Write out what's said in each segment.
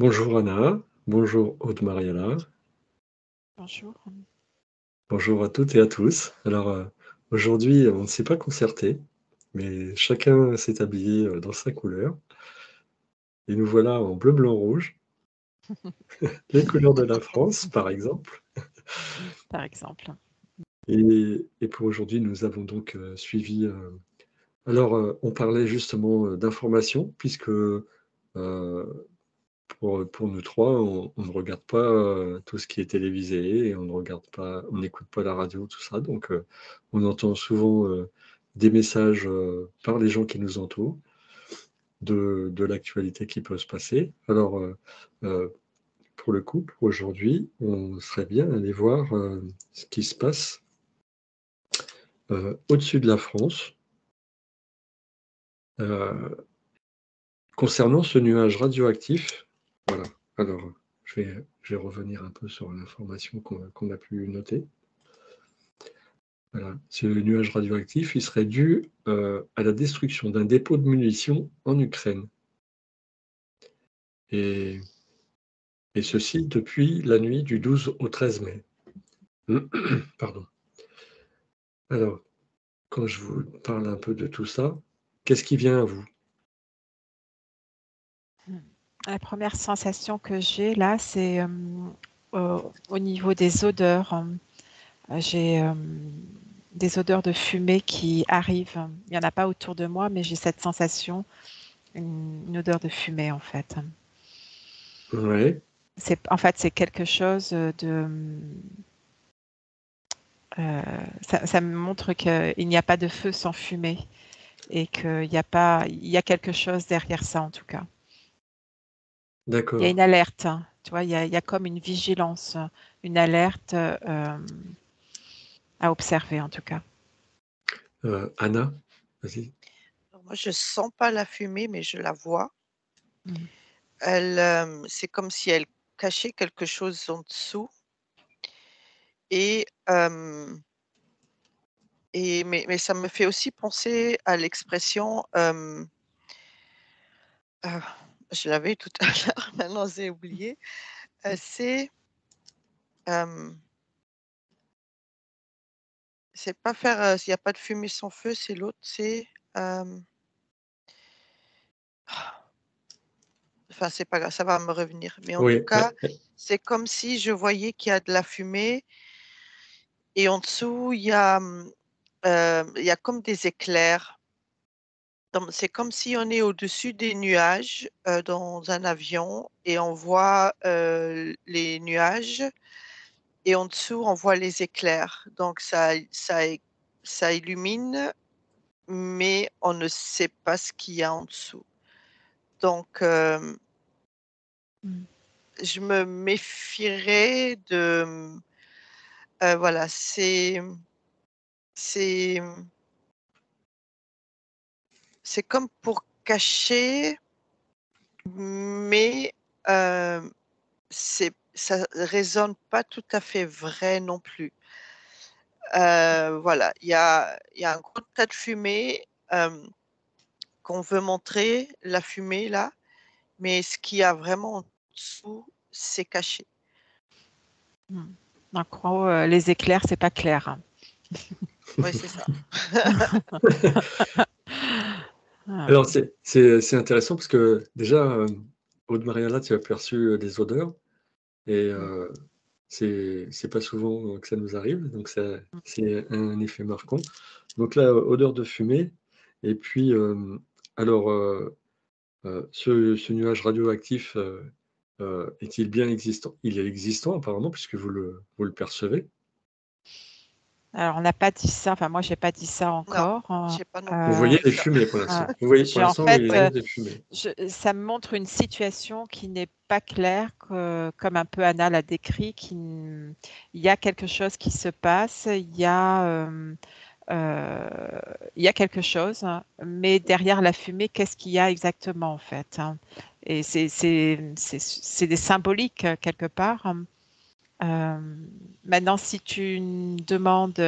Bonjour Anna, bonjour Aude Mariala, Bonjour. bonjour à toutes et à tous. Alors aujourd'hui, on ne s'est pas concerté, mais chacun s'est habillé dans sa couleur. Et nous voilà en bleu, blanc, rouge, les couleurs de la France, par exemple. Par exemple. Et pour aujourd'hui, nous avons donc suivi. On parlait justement d'information, puisque pour nous trois, on ne regarde pas tout ce qui est télévisé et on ne regarde pas, on n'écoute pas la radio, tout ça. Donc, on entend souvent des messages par les gens qui nous entourent de l'actualité qui peut se passer. Alors, pour le coup, pour aujourd'hui, on serait bien aller voir ce qui se passe au-dessus de la France euh, concernant ce nuage radioactif. Voilà. Alors, je vais revenir un peu sur l'information qu'on a pu noter. Voilà. Ce nuage radioactif, il serait dû à la destruction d'un dépôt de munitions en Ukraine. Et, et ceci depuis la nuit du 12 au 13 mai. Pardon. Alors, quand je vous parle un peu de tout ça, qu'est-ce qui vient à vous? La première sensation que j'ai là, c'est au niveau des odeurs. J'ai des odeurs de fumée qui arrivent. Il n'y en a pas autour de moi, mais j'ai cette sensation, une odeur de fumée en fait. Ouais, En fait, c'est quelque chose de... ça me montre qu'il n'y a pas de feu sans fumée et qu'il y a quelque chose derrière ça en tout cas. Il y a d'accord. une alerte, hein. Tu vois, il y a comme une vigilance, une alerte à observer en tout cas. Anna, vas-y. Alors moi, je sens pas la fumée, mais je la vois. Mm. C'est comme si elle cachait quelque chose en dessous et hem mais ça me fait aussi penser à l'expression, ah, je l'avais tout à l'heure, maintenant j'ai oublié. C'est, hem, c'est pas faire, s'il y a pas de fumée sans feu, c'est l'autre, c'est, hem, enfin, c'est pas grave, ça va me revenir. Mais en tout Oui, cas, c'est comme si je voyais qu'il y a de la fumée et en dessous, il y a comme des éclairs. C'est comme si on est au-dessus des nuages, dans un avion et on voit, les nuages et en dessous, on voit les éclairs. Donc ça illumine, mais on ne sait pas ce qu'il y a en dessous. Donc Mm. je me méfierais de, voilà, c'est c'est comme pour cacher, mais ça résonne pas tout à fait vrai non plus. Voilà, il y a un gros tas de fumée, qu'on veut montrer, la fumée là, mais ce qu'il y a vraiment en dessous, c'est caché. Mm. En gros, les éclairs, c'est pas clair, hein. Oui, c'est ça. Ah. Alors, c'est intéressant parce que déjà, Aude Mariala, tu as perçu des odeurs et Mm. c'est pas souvent que ça nous arrive, donc c'est un effet marquant. Donc là, odeur de fumée et puis, alors, ce nuage radioactif, est-il bien existant? Il est existant apparemment puisque vous le percevez? Alors, on n'a pas dit ça, enfin moi, j'ai pas dit ça Non, encore, hein. j'ai pas non plus Vous Euh, voyez dit les ça. fumées pour euh, l'instant? Vous voyez pour en l'instant, vous fait, voyez des fumées? ça me montre une situation qui n'est pas claire, comme un peu Anna l'a décrit, il y a quelque chose qui se passe, euh, il y a quelque chose, hein, mais derrière la fumée, qu'est-ce qu'il y a exactement en fait, hein. Et c'est des symboliques quelque part, hein. Maintenant, si tu me demandes,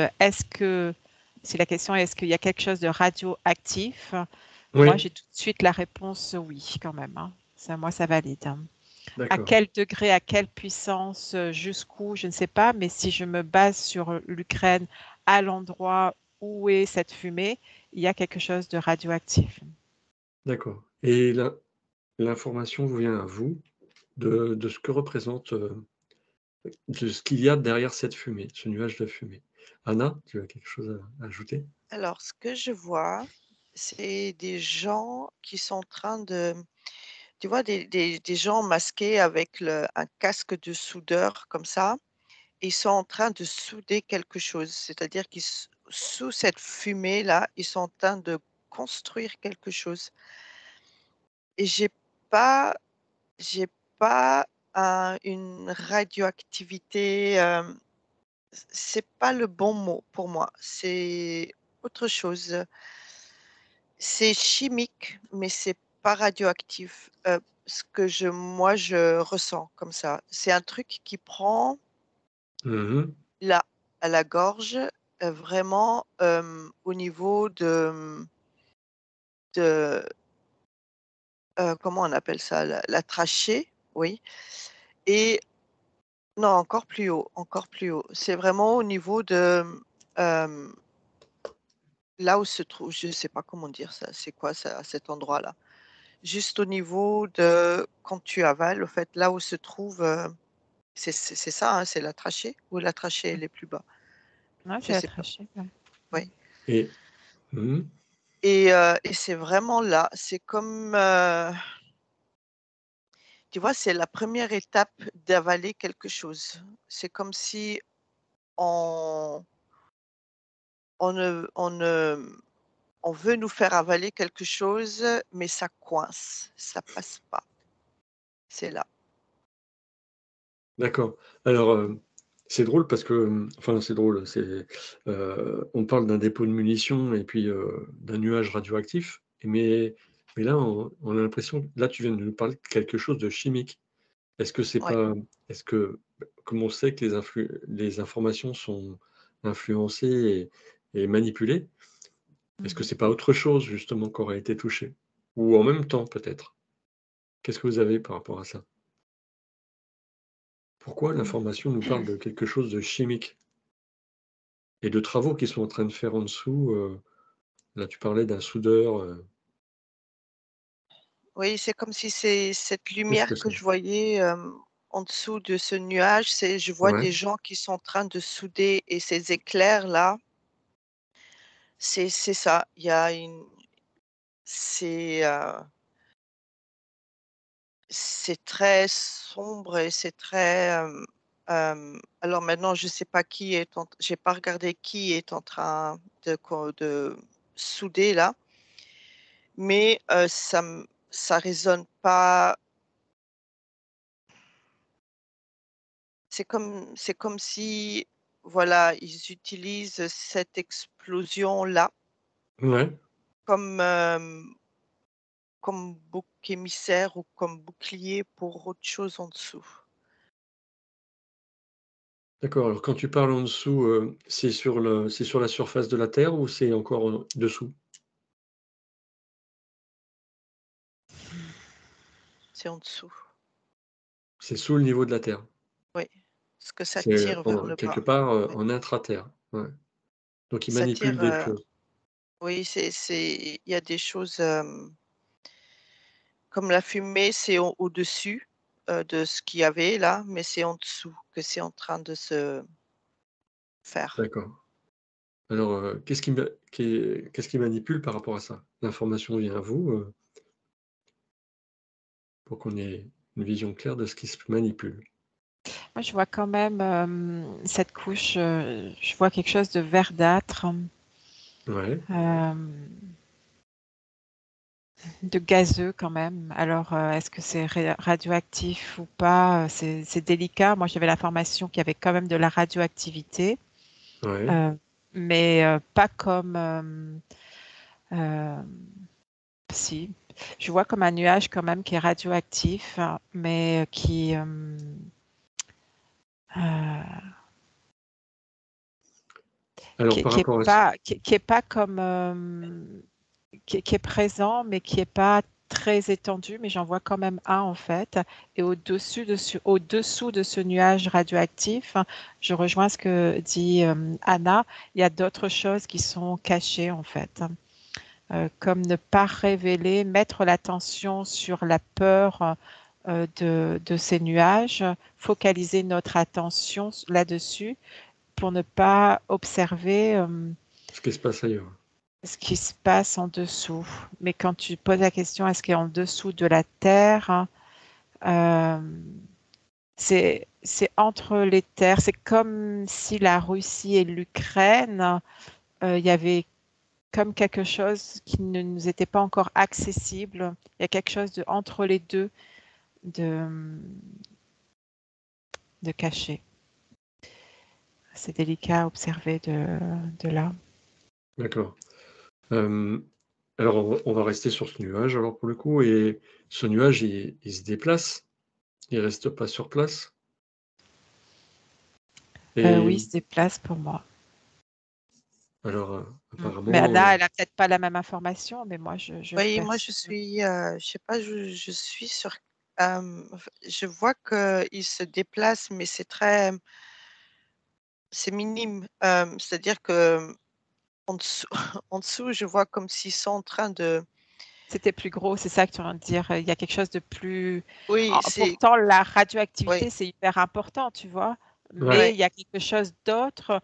si la question est est-ce qu'il y a quelque chose de radioactif, moi Oui, j'ai tout de suite la réponse oui quand même, hein. Ça, moi, ça valide, hein. À D'accord, quel degré, à quelle puissance, jusqu'où, je ne sais pas, mais si je me base sur l'Ukraine, à l'endroit où est cette fumée, il y a quelque chose de radioactif. d'accord. Et l'information vous vient à vous de ce que représente, de ce qu'il y a derrière cette fumée, ce nuage de fumée. Anna, tu as quelque chose à ajouter? Alors, ce que je vois, c'est des gens qui sont en train de, tu vois, des gens masqués avec un casque de soudeur comme ça. Et ils sont en train de souder quelque chose. C'est-à-dire qu'ils, sous cette fumée-là, ils sont en train de construire quelque chose. Et pas, j'ai pas une radioactivité. C'est pas le bon mot pour moi. C'est autre chose. C'est chimique, mais c'est pas radioactif. Ce que moi, je ressens comme ça. C'est un truc qui prend Mmh. là, à la gorge, vraiment, au niveau de, comment on appelle ça? La trachée, oui, et non, encore plus haut, encore plus haut. C'est vraiment au niveau de, hem, là où se trouve, je ne sais pas comment dire ça, c'est quoi ça, à cet endroit-là? Juste au niveau de quand tu avales, au fait, là où se trouve, c'est ça, hein, c'est la trachée? Ou la trachée, elle est plus bas? Ouais, Je c'est la sais pas. trachée, ouais. Ouais. Et mmh Et c'est vraiment là, c'est comme, tu vois, c'est la première étape d'avaler quelque chose. C'est comme si on on on veut nous faire avaler quelque chose, mais ça coince, ça passe pas. C'est là. d'accord. Alors, c'est drôle parce que, enfin, c'est drôle, on parle d'un dépôt de munitions et puis, d'un nuage radioactif, mais là, on a l'impression là, tu viens de nous parler de quelque chose de chimique. Est-ce que c'est Ouais. pas est-ce que comme on sait que les informations sont influencées et manipulées, est-ce que Mmh. c'est pas autre chose justement qui aurait été touché? Ou en même temps peut-être? Qu'est-ce que vous avez par rapport à ça? Pourquoi Mmh. l'information nous parle de quelque chose de chimique? Et de travaux qu'ils sont en train de faire en dessous, là tu parlais d'un soudeur, Oui, c'est comme si c'est cette qu'est-ce que lumière que c'est? je voyais, en dessous de ce nuage, je vois Ouais, des gens qui sont en train de souder et ces éclairs-là, c'est ça. Il y a une c'est, c'est très sombre et c'est très, alors maintenant je sais pas qui est en j'ai pas regardé qui est en train de souder là, mais ça résonne pas. C'est comme si, voilà, ils utilisent cette explosion-là ouais, comme, comme bouc émissaire ou comme bouclier pour autre chose en dessous. d'accord. Alors quand tu parles en dessous, c'est sur la surface de la terre ou c'est encore en dessous? C'est en dessous, C'est sous le niveau de la terre? oui, parce que ça C'est tire vers en le quelque bas. part, Oui, en intraterre? Ouais. Donc ils ça manipulent tire, des choses? oui, il y a des choses, comme la fumée, c'est au-dessus, de ce qu'il y avait là, mais c'est en dessous que c'est en train de se faire. D'accord. Alors, qu'est-ce qui manipule par rapport à ça? L'information vient à vous, pour qu'on ait une vision claire de ce qui se manipule. Moi, je vois quand même, cette couche, je vois quelque chose de verdâtre, Ouais, hem, de gazeux quand même. Alors, est-ce que c'est radioactif ou pas? C'est délicat. Moi, j'avais l'information qu'il y avait quand même de la radioactivité, ouais. heu, mais pas comme, hem, si, je vois comme un nuage quand même qui est radioactif, hein, mais heu Alors par qui rapport à ç est pas comme, qui est présent, mais qui est pas très étendu, mais j'en vois quand même un en fait. Et au-dessous de ce nuage radioactif, je rejoins ce que dit Anna, il y a d'autres choses qui sont cachées en fait. Comme ne pas révéler, mettre l'attention sur la peur de ces nuages, focaliser notre attention là-dessus pour ne pas observer Ce qui se passe ailleurs. ce qui se passe en dessous. Mais quand tu poses la question, est-ce qu'il est en dessous de la Terre, euh, c'est entre les terres. C'est comme si la Russie et l'Ukraine, il y avait comme quelque chose qui ne nous était pas encore accessible. Il y a quelque chose entre les deux de, de caché. C'est délicat à observer de là. D'accord. Alors, on va rester sur ce nuage, alors pour le coup, et ce nuage, il se déplace, il reste pas sur place. Oui, Et il se déplace pour moi. alors, Mais apparemment, Anna, elle n'a peut-être pas la même information, mais moi, je le Oui, moi je perçois. suis, je sais pas, je suis sur, je vois qu'il se déplace, mais c'est minime. C'est-à-dire que en dessous, en dessous, je vois comme s'ils sont en train de. C'était plus gros, c'est ça que tu es en train de dire. Il y a quelque chose de plus. Oui, c'est. Pourtant, la Oui, radioactivité, c'est hyper important, tu vois. ouais, Mais ouais, il y a quelque chose d'autre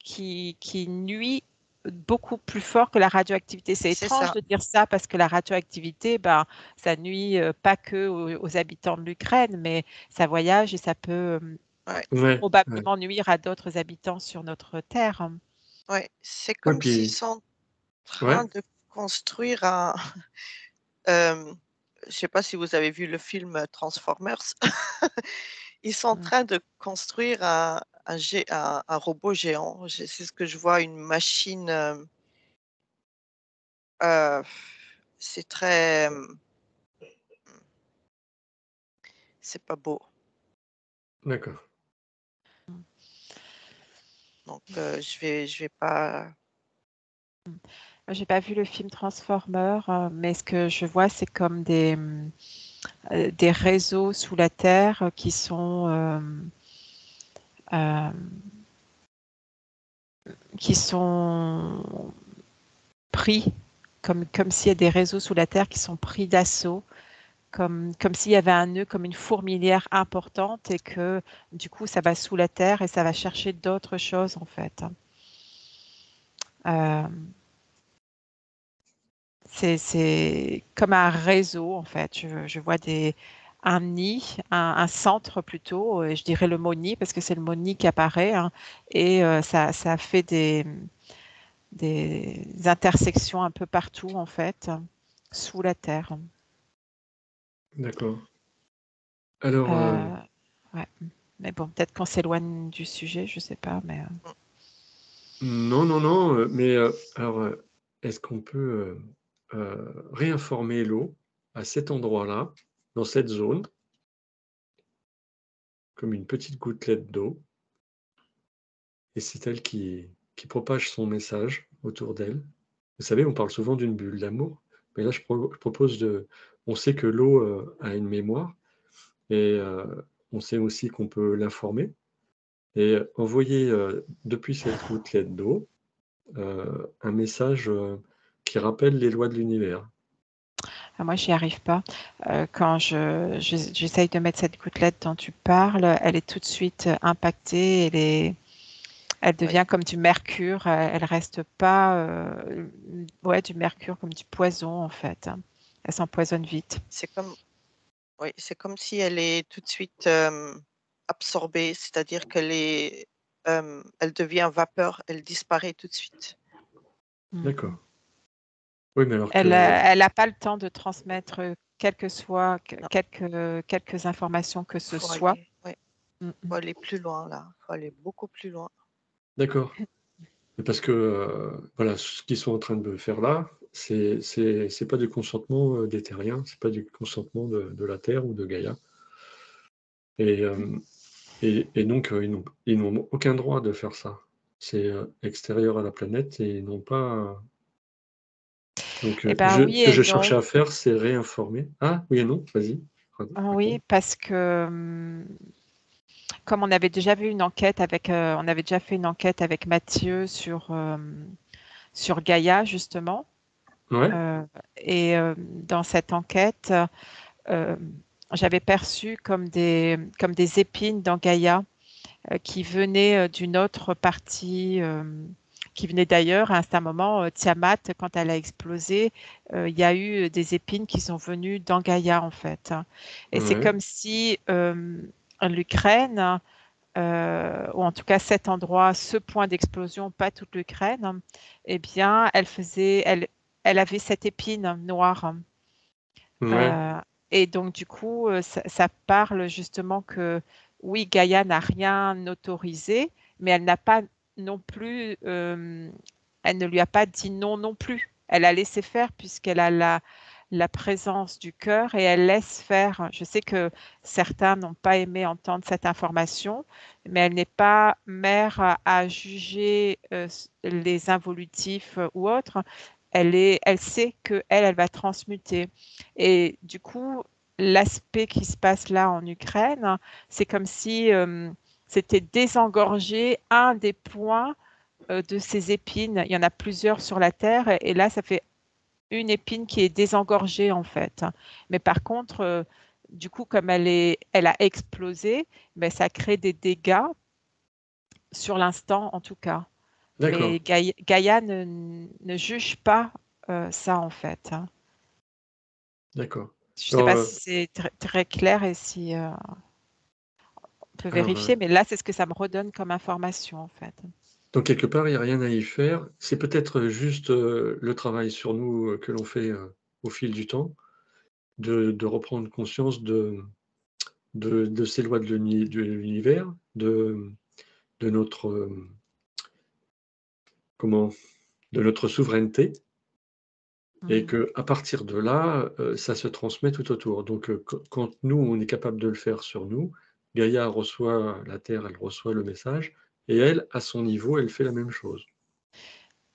qui nuit beaucoup plus fort que la radioactivité. C'est c'est étrange ça. de dire ça parce que la radioactivité, ben, ça nuit pas que aux habitants de l'Ukraine, mais ça voyage et ça peut Ouais, ouais, ouais. probablement nuire à d'autres habitants sur notre Terre. ouais. C'est Ouais, comme s'ils puis, sont en ouais, train de construire un. euh, je sais pas si vous avez vu le film Transformers. Ils sont en Mm. train de construire un robot géant. C'est ce que je vois, une machine. Euh, c'est très. C'est pas beau. d'accord. Donc, je vais pas. J'ai pas vu le film Transformer, mais ce que je vois, c'est comme des réseaux sous la terre euh, qui sont pris, comme s'il y a des réseaux sous la terre qui sont pris d'assaut, comme s'il y avait un nœud, comme une fourmilière importante et que du coup, ça va sous la terre et ça va chercher d'autres choses en fait. Euh, c'est comme un réseau en fait. Je vois un nid, un centre plutôt, et je dirais le mot nid parce que c'est le mot nid qui apparaît, hein, et ça fait des intersections un peu partout en fait, sous la terre. D'accord. Alors, Euh, ouais. Mais bon, peut-être qu'on s'éloigne du sujet, je sais pas, mais non, non, non, mais alors, est-ce qu'on peut réinformer l'eau à cet endroit-là, dans cette zone, comme une petite gouttelette d'eau, et c'est elle qui propage son message autour d'elle. Vous savez, on parle souvent d'une bulle d'amour, mais là, je propose de. On sait que l'eau a une mémoire, et on sait aussi qu'on peut l'informer, et envoyer depuis cette gouttelette d'eau un message qui rappelle les lois de l'univers. moi, j'y arrive pas. Quand j'essaye de mettre cette gouttelette dont tu parles, elle est tout de suite impactée. Elle Oui, devient comme du mercure. Elle reste pas, ouais, du mercure comme du poison en fait. Elle s'empoisonne vite. c'est comme, oui, c'est comme si elle est tout de suite absorbée, c'est-à-dire elle devient vapeur, elle disparaît tout de suite. Mhm. D'accord. Oui, mais alors Elle, que. elle n'a pas le temps de transmettre quelles que soient Non, quelques informations que ce faut soit. aller, ouais, Mhm. faut aller plus loin là, faut aller beaucoup plus loin. D'accord. Mais parce que voilà, ce qu'ils sont en train de faire là, c'est pas du consentement des terriens, c'est pas du consentement de la Terre ou de Gaïa. Et, et donc, ils n'ont aucun droit de faire ça. C'est extérieur à la planète et ils n'ont pas. Donc, Eh ben oui ce que et je cherchais non. à faire, c'est réinformer. Ah, oui et non, vas-y. Oui, Raconte. parce que comme on avait déjà vu une enquête avec, on avait déjà fait une enquête avec Mathieu sur Gaïa justement. Ouais. Et dans cette enquête, euh, j'avais perçu comme des épines dans Gaïa qui venaient d'une autre partie, qui venait d'ailleurs. À un certain moment, Tiamat, quand elle a explosé, il y a eu des épines qui sont venues dans Gaïa en fait. Et c'est Ouais. comme si l'Ukraine, ou en tout cas cet endroit, ce point d'explosion, pas toute l'Ukraine, eh bien, elle avait cette épine noire. Ouais. Euh, et donc, du coup, ça parle justement que oui, Gaïa n'a rien autorisé, mais elle n'a pas non plus, elle ne lui a pas dit non non plus. Elle a laissé faire puisqu'elle a la présence du cœur et elle laisse faire. Je sais que certains n'ont pas aimé entendre cette information, mais elle n'est pas mère à juger les involutifs ou autres. Elle sait que elle va transmuter. Et du coup, l'aspect qui se passe là en Ukraine, c'est comme si c'était désengorger un des points de ces épines. Il y en a plusieurs sur la Terre et là, ça fait une épine qui est désengorgée en fait. Mais par contre, du coup, comme elle a explosé, ben, ça crée des dégâts sur l'instant en tout cas. D'accord. Mais Gaïa ne juge pas ça en fait. D'accord. Je ne sais Alors, pas si c'est très clair et si on peut alors, vérifier, mais là, c'est ce que ça me redonne comme information en fait. donc quelque part, il y a rien à y faire. C'est peut-être juste, le travail sur nous, que l'on fait, au fil du temps, de reprendre conscience de ces lois de l'univers, de notre, comment? De notre souveraineté et Mm. qu'à partir de là, ça se transmet tout autour. Donc, quand nous, on est capable de le faire sur nous, Gaïa reçoit la Terre, elle reçoit le message et elle, à son niveau, elle fait la même chose.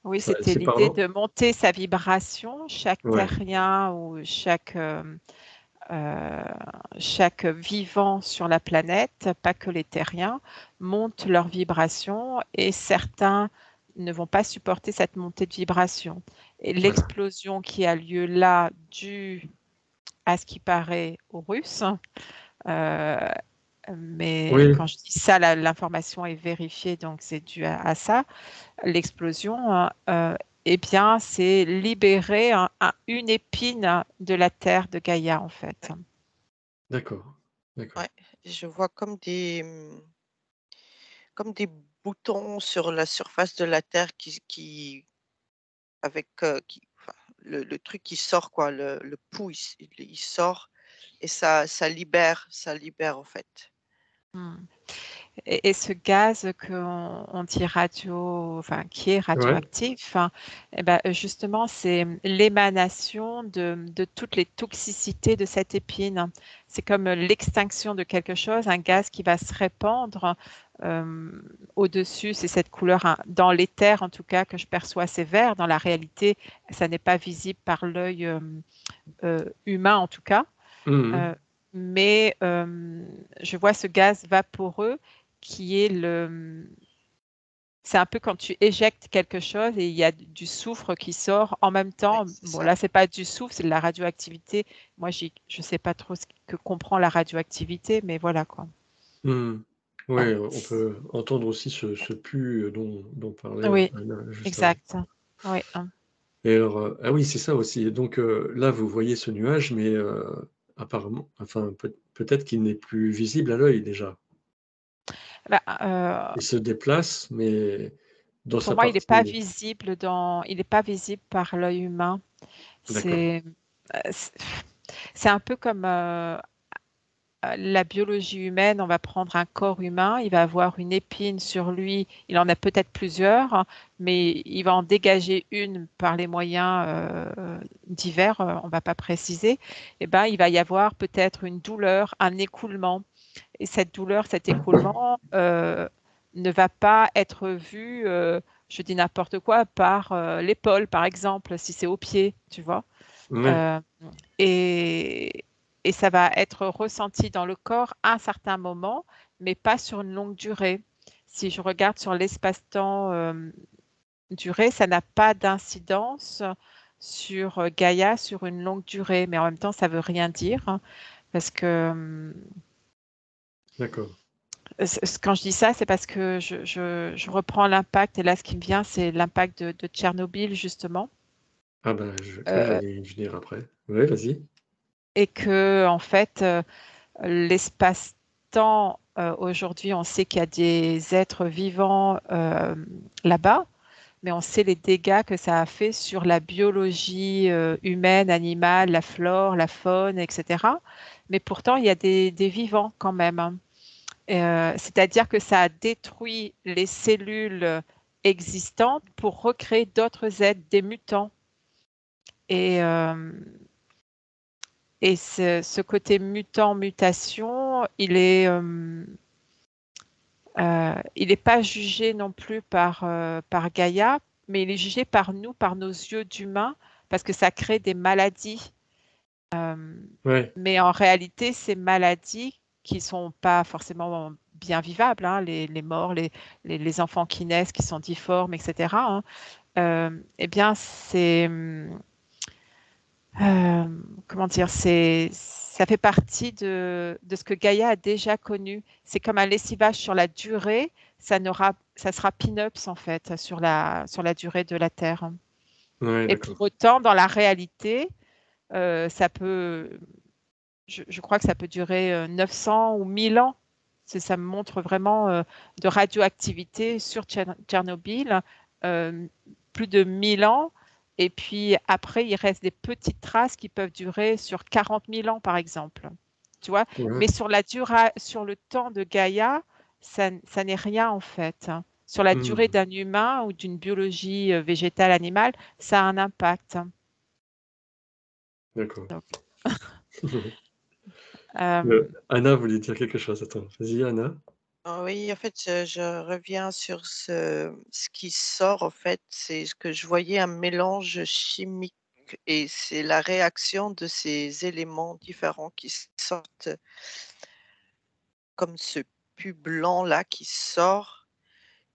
Oui, Ça c'était c'est l'idée parlant? de monter sa vibration. Ouais, Ou euh, chaque vivant sur la planète, pas que les terriens, montent leur vibration et certains ne vont pas supporter cette montée de vibration. Et voilà. l'explosion qui a lieu là, due à ce qui paraît aux Russes, euh, mais Oui, quand je dis ça, l'information est vérifiée, donc c'est dû à ça. L'explosion, eh bien, c'est libérer une épine de la terre de Gaïa, en fait. d'accord, d'accord. Ouais, je vois comme des boutons sur la surface de la Terre avec enfin, le truc qui sort, quoi, le pouls, il sort et ça libère en fait. Hmm. Et ce gaz on dit enfin, qui est Ouais, radioactif, hein, eh ben, justement, c'est l'émanation de toutes les toxicités de cette épine. C'est comme l'extinction de quelque chose, un gaz qui va se répandre euh, au-dessus. C'est cette couleur, hein, dans l'éther en tout cas, que je perçois, c'est vert. Dans la réalité, ça n'est pas visible par l'œil humain en tout cas. mmh. Euh, mais je vois ce gaz vaporeux qui est c'est un peu quand tu éjectes quelque chose et il y a du soufre qui sort en même Ouais, temps. c'est Bon, ça. là, c'est pas du soufre, c'est de la radioactivité. Moi, je sais pas trop ce que comprend la radioactivité, mais voilà quoi. Mmh. Ouais, on peut entendre aussi ce «pu» dont parlait, Oui, Anna juste avant. exact. Oui, hein. Et alors, ah oui, c'est ça aussi et donc, là, vous voyez ce nuage, mais, apparemment, enfin, peut-être qu'il n'est plus visible à l'œil déjà. Bah, Il se déplace, mais dans pour sa moi, partie il n'est pas visible par l'œil humain. d'accord, C'est, c'est c'est un peu comme la biologie humaine, on va prendre un corps humain, il va avoir une épine sur lui, il en a peut-être plusieurs, mais il va en dégager une par les moyens divers, on ne va pas préciser, et ben, il va y avoir peut-être une douleur, un écoulement. Et cette douleur, cet écoulement ne va pas être vu je dis n'importe quoi, par l'épaule, par exemple, si c'est au pied, tu vois. Ouais, Euh, et, et ça va être ressenti dans le corps à un certain moment, mais pas sur une longue durée. Si je regarde sur l'espace-temps durée, ça n'a pas d'incidence sur Gaïa sur une longue durée, mais en même temps, ça veut rien dire, hein, parce que d'accord. quand je dis ça, c'est parce que je reprends l'impact, et là, ce qui me vient, c'est l'impact de Tchernobyl, justement. Ah bah, Euh, j'allais y venir après. Ouais, vas-y. et que en fait l'espace-temps aujourd'hui, on sait qu'il y a des êtres vivants là-bas, mais on sait les dégâts que ça a fait sur la biologie humaine, animale, la flore, la faune, etc. Mais pourtant, il y a des vivants quand même, hein. C'est-à-dire que ça a détruit les cellules existantes pour recréer d'autres êtres, des mutants. Et, ce côté mutant-mutation, il est pas jugé non plus par Gaïa, mais il est jugé par nous, par nos yeux d'humains, parce que ça crée des maladies. Euh, Ouais. mais en réalité, ces maladies qui sont pas forcément bien vivables, hein, les morts, les enfants qui naissent, qui sont difformes, etc., hein, eh bien, euh, comment dire, ça fait partie de ce que Gaïa a déjà connu. C'est comme un lessivage sur la durée, ça sera pin-ups en fait sur la durée de la Terre. Ouais, Et pour d'accord. autant, dans la réalité, ça peut, je crois que ça peut durer 900 ou 1000 ans. Ça me montre vraiment de radioactivité sur Tchernobyl, euh, plus de 1000 ans. Et puis après, il reste des petites traces qui peuvent durer sur 40 000 ans, par exemple. Tu vois? Mais Ouais. sur le temps de Gaïa, ça n'est rien en fait, hein. Sur la durée Hmm, d'un humain ou d'une biologie végétale, animale, ça a un impact. d'accord. Donc, euh, Anna voulait dire quelque chose. Attends, vas-y, Anna. Oui, en fait, je reviens sur ce qui sort, en fait, c'est ce que je voyais un mélange chimique et c'est la réaction de ces éléments différents qui sortent, comme ce pus blanc-là qui sort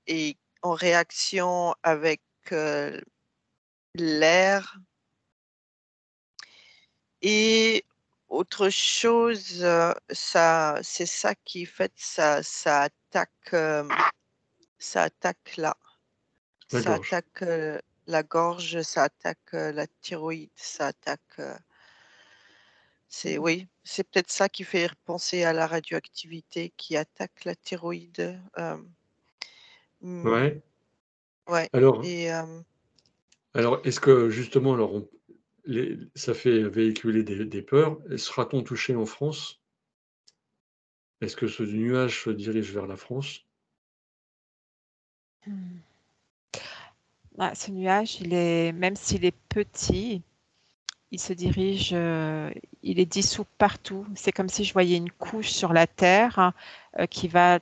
et en réaction avec l'air. Et autre chose, c'est ça qui fait ça attaque là. La Ça gorge. attaque, la gorge, ça attaque, la thyroïde, ça attaque, oui, c'est peut-être ça qui fait penser à la radioactivité qui attaque la thyroïde, mmh, Ouais. ouais Alors, et est-ce que justement, ça fait véhiculer des peurs. Sera-t-on touché en France? Est-ce que ce nuage se dirige vers la France? ce nuage, même s'il est petit, il se dirige, il est dissous partout. C'est comme si je voyais une couche sur la Terre, hein, qui va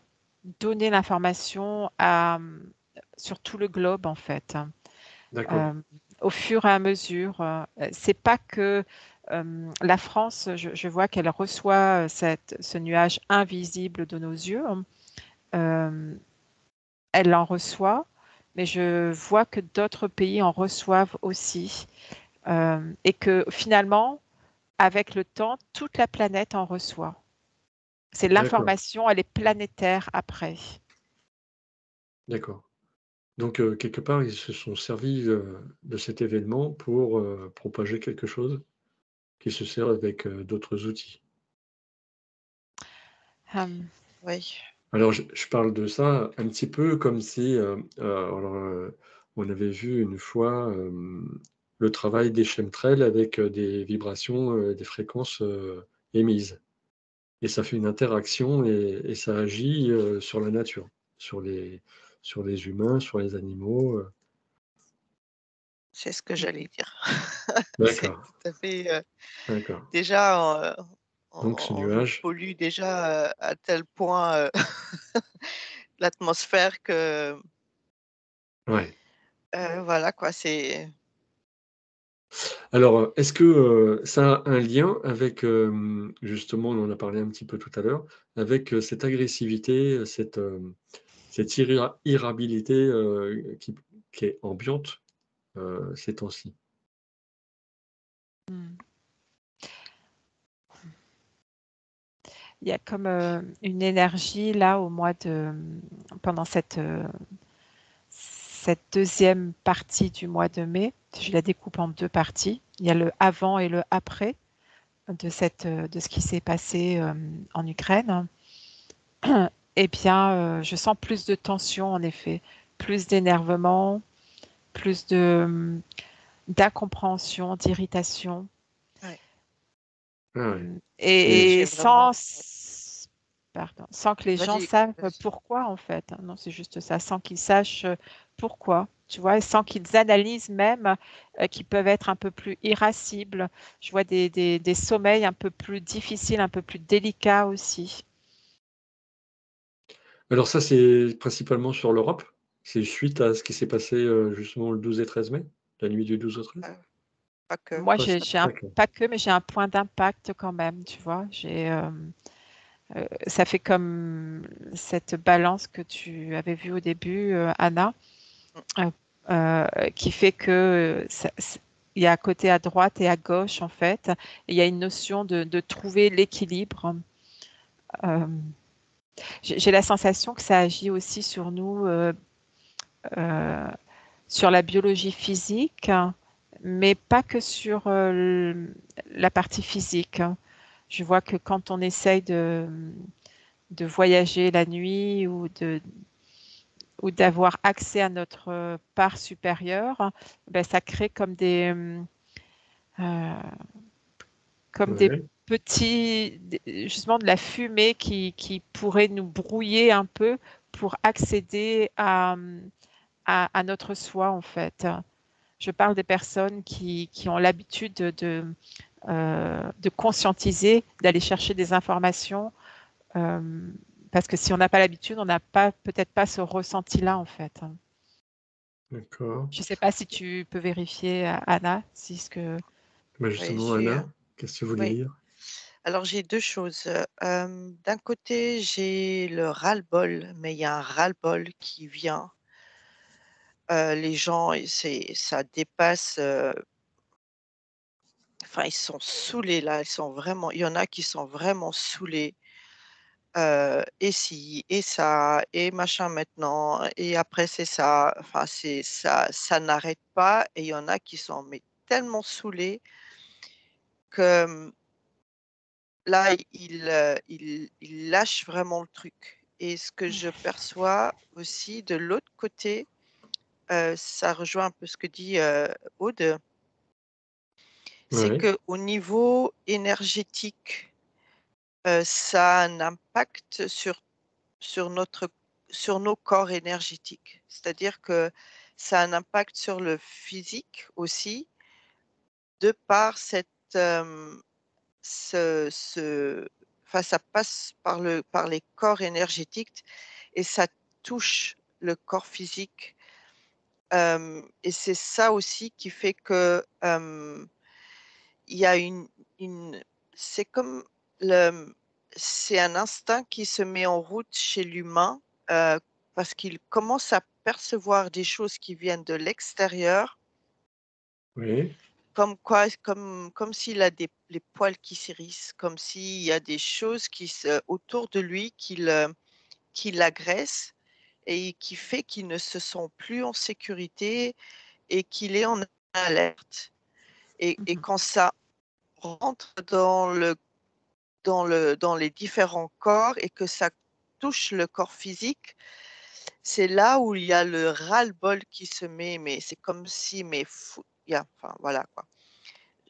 donner l'information sur tout le globe, en fait, hein. D'accord, Euh, au fur et à mesure. C'est pas que la France, je vois qu'elle reçoit ce nuage invisible de nos yeux, hein. Euh, Elle l'en reçoit, mais je vois que d'autres pays en reçoivent aussi. Et que finalement, avec le temps, toute la planète en reçoit. C'est d'accord, l'information, elle est planétaire après. d'accord. Donc, quelque part, ils se sont servis, de cet événement pour, propager quelque chose qui se sert avec, d'autres outils. Euh, oui, Alors je parle de ça un petit peu comme si, alors, on avait vu une fois, le travail des chemtrails avec, des vibrations, des fréquences, émises et ça fait une interaction et ça agit, sur la nature, sur les sur les humains, sur les animaux, c'est ce que j'allais dire. C'est D'accord, tout à fait, d'accord. déjà, Donc ce on nous nuage pollue déjà, à tel point, l'atmosphère que ouais, Voilà quoi, c'est Alors, est-ce que, ça a un lien avec, justement, on en a parlé un petit peu tout à l'heure, avec, cette agressivité, cette irritabilité, qui est ambiante, ces temps-ci? Mmh. Il y a comme, une énergie là au mois de pendant cette deuxième partie du mois de mai. Je la découpe en 2 parties. Il y a le avant et le après de ce qui s'est passé, en Ukraine. Eh bien, je sens plus de tension en effet, plus d'énervement, plus d'incompréhension, d'irritation. ouais. Ah ouais, Et J'ai vraiment sans que les gens vas-y, savent vas-y. pourquoi en fait, hein. Non, c'est juste ça, sans qu'ils sachent, pourquoi, tu vois? Et sans qu'ils analysent même, qu'ils peuvent être un peu plus irascibles. Je vois des sommeils un peu plus difficiles, un peu plus délicats aussi. alors ça, c'est principalement sur l'Europe? C'est suite à ce qui s'est passé, justement le 12 et 13 mai? La nuit du 12 au 13? Heu, pas que, Moi, Pas j'ai ça? j'ai un D'accord. pas que, mais j'ai un point d'impact quand même, tu vois? Ça fait comme cette balance que tu avais vue au début, Anna, mmh, heu qui fait que, il y a à côté à droite et à gauche en fait, et il y a une notion de trouver l'équilibre. Hem, j'ai la sensation que ça agit aussi sur nous, heu, sur la biologie physique, mais pas que sur, la partie physique. Je vois que quand on essaye de voyager la nuit ou d'avoir accès à notre, part supérieure, ben ça crée comme des Ouais, justement de la fumée qui pourrait nous brouiller un peu pour accéder à notre soi, en fait. Je parle des personnes qui ont l'habitude de conscientiser, d'aller chercher des informations, parce que si on n'a pas l'habitude, on n'a pas peut-être pas ce ressenti-là, en fait. d'accord. Je ne sais pas si tu peux vérifier, Anna, si ce que Bah, oui, justement, Anna, qu'est-ce que tu voulais oui. dire? Alors j'ai 2 choses, d'un côté, j'ai le ras-le-bol, mais il y a un ras-le-bol qui vient, les gens et ça dépasse, enfin ils sont saoulés là, ils sont vraiment il y en a qui sont vraiment saoulés, et ci et ça et machin maintenant et après c'est ça, enfin c'est ça n'arrête pas et il y en a qui sont mais tellement saoulés que, là, il lâche vraiment le truc et ce que je perçois aussi de l'autre côté, ça rejoint un peu ce que dit, Aude, c'est Ouais, qu'au niveau énergétique, ça a un impact sur notre sur nos corps énergétiques. C'est-à-dire que ça a un impact sur le physique aussi, de par ce enfin, ça passe par les corps énergétiques et ça touche le corps physique, et c'est ça aussi qui fait que, il y a une c'est comme le c'est un instinct qui se met en route chez l'humain, parce qu'il commence à percevoir des choses qui viennent de l'extérieur, oui, comme s'il a des les poils qui s'hérissent, comme s'il y a des choses autour de lui qui l'agressent et qui fait qu'il ne se sent plus en sécurité et qu'il est en alerte et mmh quand ça rentre dans les différents corps et que ça touche le corps physique, c'est là où il y a le ras-le-bol qui se met, mais c'est comme si mais fou il y a enfin voilà quoi.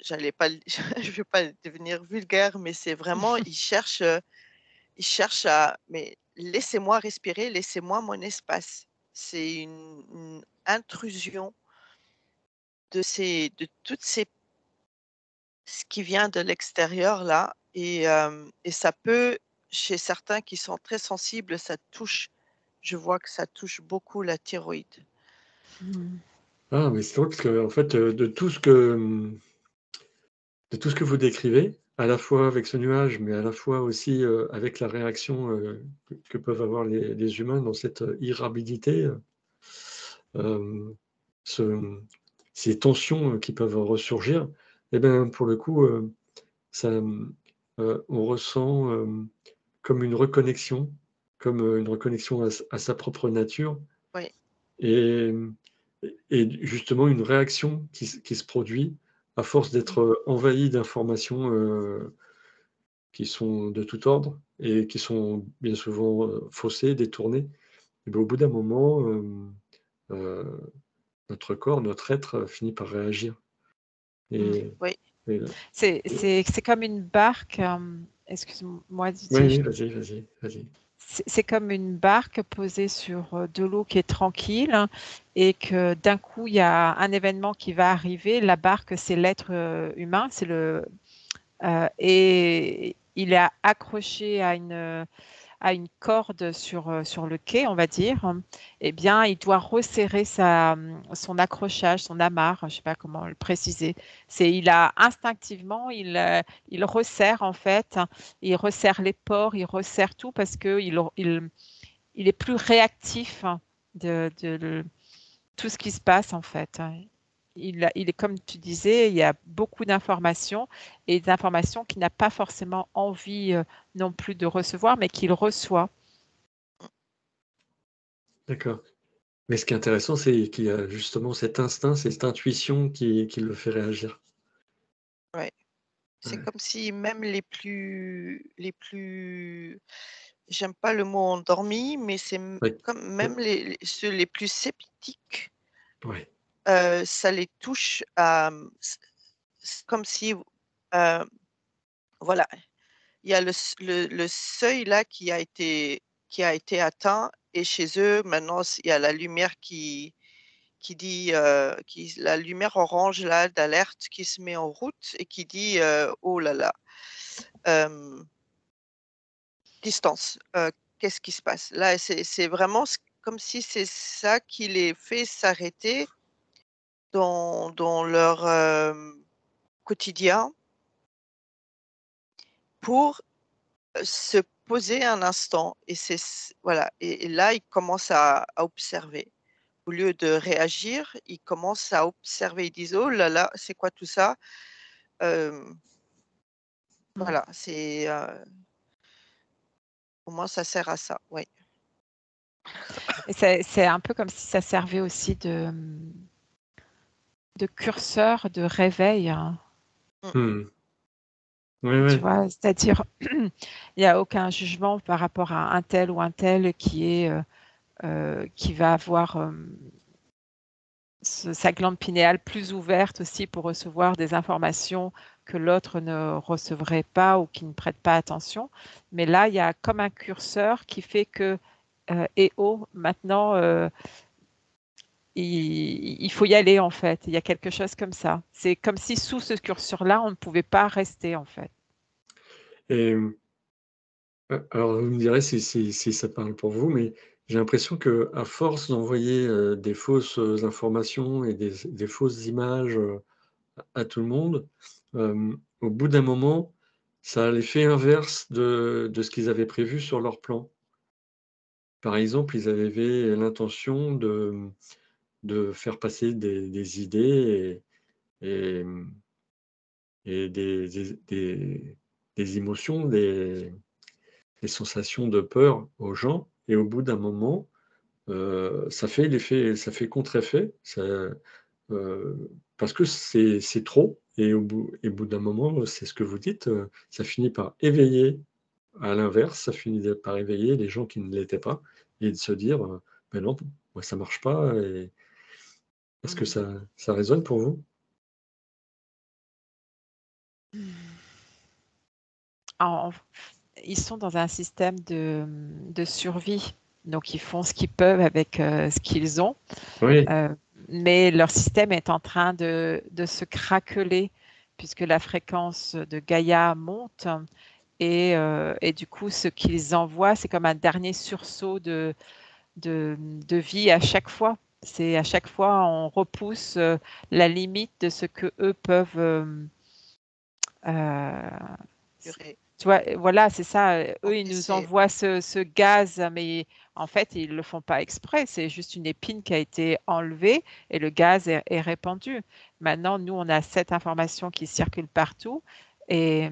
J'allais pas le je vais pas devenir vulgaire, mais c'est vraiment ils cherchent à mais laissez-moi respirer, laissez-moi mon espace. C'est une intrusion de toutes ces ce qui vient de l'extérieur là et ça peut chez certains qui sont très sensibles, ça touche je vois que ça touche beaucoup la thyroïde. mh. Ah, mais c'est drôle parce que en fait, de tout ce que vous décrivez, à la fois avec ce nuage, mais à la fois aussi, avec la réaction, que peuvent avoir les humains dans cette, irritabilité, ce ces tensions, qui peuvent ressurgir et ben, pour le coup, ça, on ressent, comme une reconnexion, comme, une reconnexion à sa propre nature Oui. et et justement une réaction qui se produit à force d'être, envahi d'informations, qui sont de tout ordre et qui sont bien souvent, faussées, détournées et ben, au bout d'un moment, heu, notre corps, notre être, finit par réagir Mmh. et Oui. et et C'est comme une barque, excuse-moi oui, Didier, oui, vas-y, vas-y, vas-y. c'est comme une barque posée sur de l'eau qui est tranquille, hein, et que d'un coup, il y a un événement qui va arriver. La barque, c'est l'être humain, et il est accroché à une corde sur le quai, on va dire. Eh bien, il doit resserrer son accrochage, son amarre, je ne sais pas comment le préciser. Il a instinctivement, il resserre en fait, il resserre les pores, il resserre tout parce il est plus réactif de tout ce qui se passe en fait. Il est comme tu disais, il y a beaucoup d'informations et des informations qu'il n'a pas forcément envie non plus de recevoir, mais qu'il reçoit. D'accord. Mais ce qui est intéressant, c'est qu'il y a justement cet instinct, cette intuition qui le fait réagir. Ouais. C'est Ouais, comme si même j'aime pas le mot endormi, mais ouais, comme même ceux les plus sceptiques, ouais, ça les touche à, c'est comme si, voilà, il y a le seuil là qui a été atteint et chez eux maintenant il y a la lumière qui dit, la lumière orange là d'alerte qui se met en route et qui dit, «Oh là là, hem, distance, qu'est-ce qui se passe?» Là, c'est vraiment comme si c'est ça qui les fait s'arrêter dans leur, quotidien pour, se poser un instant et voilà et là, ils commencent à observer. Au lieu de réagir, ils commencent à observer. Ils disent: «Oh là là, c'est quoi tout ça?» Hem, Mm. voilà, au moins ça sert à ça, oui. Et c'est un peu comme si ça servait aussi de curseur de réveil, hein, Mmh, mmh. Ouais, tu ouais, vois, c'est-à-dire il n'y a aucun jugement par rapport à un tel ou un tel qui va avoir sa glande pinéale plus ouverte aussi pour recevoir des informations que l'autre ne recevrait pas ou qui ne prête pas attention. Mais là, il y a comme un curseur qui fait que, et oh, maintenant, il faut y aller en fait. Il y a quelque chose comme ça. C'est comme si sous ce curseur-là, on ne pouvait pas rester en fait. et alors vous me direz si ça parle pour vous, mais j'ai l'impression qu'à force d'envoyer, des fausses, informations et des fausses images, à tout le monde, au bout d'un moment, ça a l'effet inverse de ce qu'ils avaient prévu sur leur plan. Par exemple, ils avaient l'intention de faire passer des idées et mmh et des émotions, des sensations de peur aux gens et au bout d'un moment, ça fait contre-effet, parce que c'est trop et au bout d'un moment, c'est ce que vous dites, ça finit par éveiller à l'inverse, ça finit par éveiller les gens qui ne l'étaient pas et de se dire, «Ben non, moi ça marche pas» et est-ce que Mm. ça résonne pour vous? En- Ils sont dans un système de survie. Donc, ils font ce qu'ils peuvent avec ce qu'ils ont. Oui, Euh, mais leur système est en train de se craqueler puisque la fréquence de Gaïa monte et du coup, ce qu'ils envoient, c'est comme un dernier sursaut de vie à chaque fois. C'est à chaque fois, on repousse la limite de ce que eux peuvent. Purée. Tu vois, voilà, c'est ça. Eux, ils nous Encaisser. envoient ce gaz, mais en fait, ils le font pas exprès. C'est juste une épine qui a été enlevée et le gaz est répandu. Maintenant, nous, on a cette information qui circule partout. Et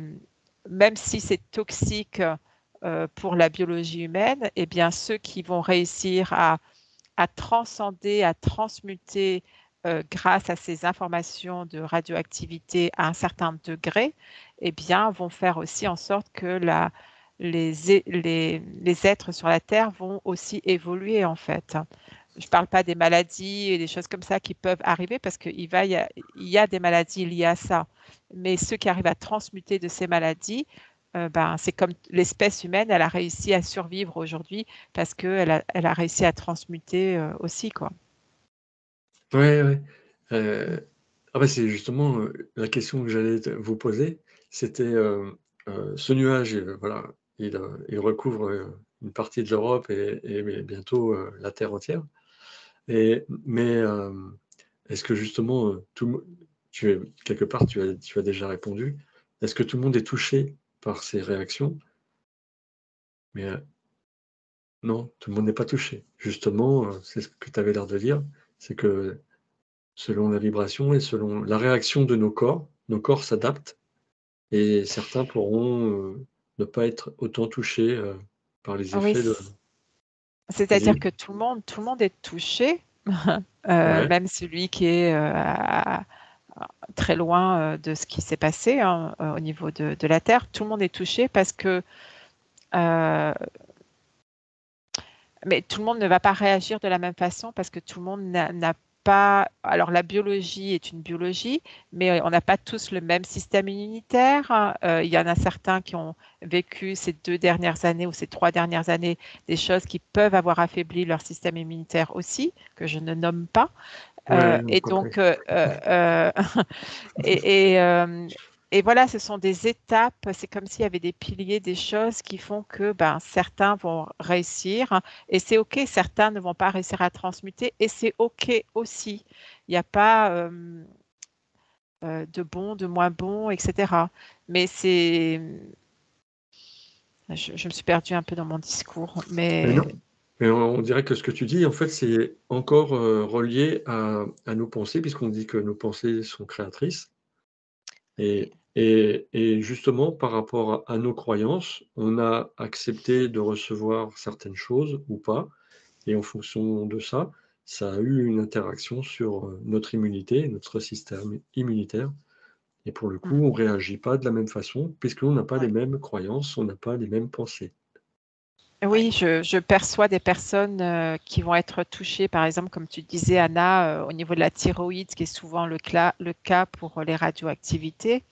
même si c'est toxique pour la biologie humaine, eh bien, ceux qui vont réussir à transcender, à transmuter grâce à ces informations de radioactivité à un certain degré, eh bien, vont faire aussi en sorte que les êtres sur la Terre vont aussi évoluer en fait. Je ne parle pas des maladies et des choses comme ça qui peuvent arriver parce qu'il y a des maladies liées à ça. Mais ceux qui arrivent à transmuter de ces maladies, ben, c'est comme l'espèce humaine, elle a réussi à survivre aujourd'hui parce elle a réussi à transmuter aussi, quoi. Ouais, ouais. Ah bah, c'est justement la question que j'allais vous poser. C'était ce nuage, voilà, il recouvre une partie de l'Europe et bientôt la Terre entière. Mais est-ce que justement, quelque part, tu as déjà répondu. Est-ce que tout le monde est touché par ces réactions? Mais non, tout le monde n'est pas touché. Justement, c'est ce que tu avais l'air de dire, c'est que selon la vibration et selon la réaction de nos corps s'adaptent et certains pourront ne pas être autant touchés par les Oui, effets de. c'est-à-dire Vas-y. que tout le monde est touché, Ouais, même celui qui est très loin de ce qui s'est passé hein, au niveau de la Terre. Tout le monde est touché parce que euh, mais tout le monde ne va pas réagir de la même façon parce que tout le monde n'a pas. Alors, la biologie est une biologie, mais on n'a pas tous le même système immunitaire. Il y en a certains qui ont vécu ces 2 dernières années ou ces 3 dernières années des choses qui peuvent avoir affaibli leur système immunitaire aussi, que je ne nomme pas. ouais, on Et compris. donc, et, et, euh, et voilà, ce sont des étapes, c'est comme s'il y avait des piliers, des choses qui font que ben, certains vont réussir hein, et c'est OK, certains ne vont pas réussir à transmuter et c'est OK aussi. Il n'y a pas de bon, de moins bon, etc. Mais je me suis perdue un peu dans mon discours, Mais mais non, mais on dirait que ce que tu dis, en fait, c'est encore relié à nos pensées, puisqu'on dit que nos pensées sont créatrices. Oui. Et justement, par rapport à nos croyances, on a accepté de recevoir certaines choses ou pas, et en fonction de ça, ça a eu une interaction sur notre immunité, notre système immunitaire. Et pour le coup, on ne réagit pas de la même façon, puisqu'on n'a pas les Ouais. mêmes croyances, on n'a pas les mêmes pensées. Ouais. oui, je perçois des personnes qui vont être touchées, par exemple, comme tu disais, Anna, au niveau de la thyroïde, ce qui est souvent le cas pour les radioactivités.